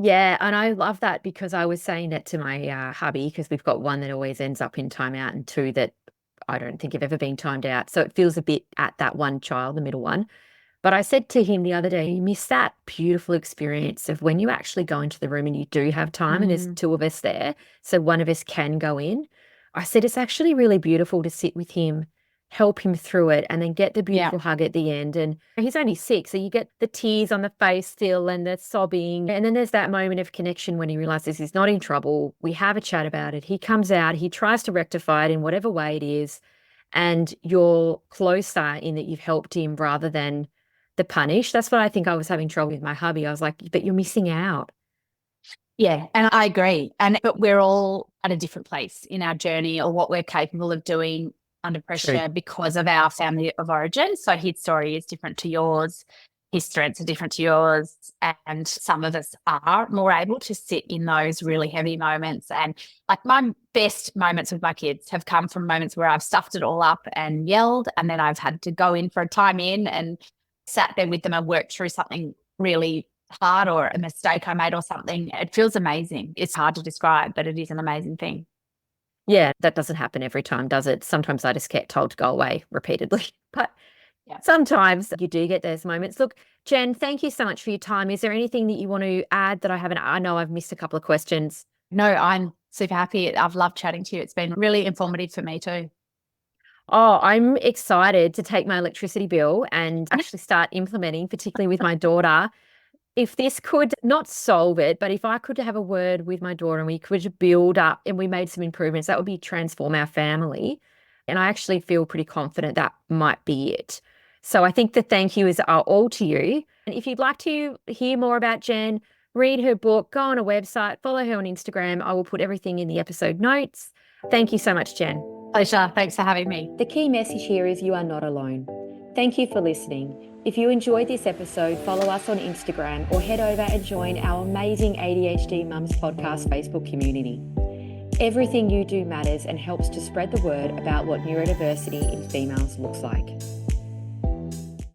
Yeah, and I love that because I was saying that to my hubby, because we've got one that always ends up in timeout and two that I don't think have ever been timed out. So it feels a bit at that one child, the middle one. But I said to him the other day, you miss that beautiful experience of when you actually go into the room and you do have time and there's two of us there, so one of us can go in. I said it's actually really beautiful to sit with him, help him through it, and then get the beautiful hug at the end. And he's only 6, so you get the tears on the face still and the sobbing. And then there's that moment of connection when he realizes he's not in trouble. We have a chat about it. He comes out, he tries to rectify it in whatever way it is. And you're closer in that you've helped him rather than the punish. That's what I think I was having trouble with my hubby. I was like, but you're missing out. Yeah, and I agree. But we're all at a different place in our journey or what we're capable of doing under pressure because of our family of origin. So his story is different to yours. His strengths are different to yours. And some of us are more able to sit in those really heavy moments. And like my best moments with my kids have come from moments where I've stuffed it all up and yelled, and then I've had to go in for a time in and sat there with them and worked through something really hard or a mistake I made or something. It feels amazing. It's hard to describe, but it is an amazing thing. Yeah, that doesn't happen every time, does it? Sometimes I just get told to go away repeatedly. But sometimes you do get those moments. Look, Jen, thank you so much for your time. Is there anything that you want to add that I haven't? I know I've missed a couple of questions. No, I'm super happy. I've loved chatting to you. It's been really informative for me too. Oh, I'm excited to take my electricity bill and actually start implementing, particularly with my daughter. If this could not solve it, but if I could have a word with my daughter and we could build up and we made some improvements, that would be transform our family. And I actually feel pretty confident that might be it. So I think the thank yous are all to you. And if you'd like to hear more about Jen, read her book, go on a website, follow her on Instagram. I will put everything in the episode notes. Thank you so much, Jen. Pleasure. Thanks for having me. The key message here is you are not alone. Thank you for listening. If you enjoyed this episode, follow us on Instagram or head over and join our amazing ADHD Mums podcast Facebook community. Everything you do matters and helps to spread the word about what neurodiversity in females looks like.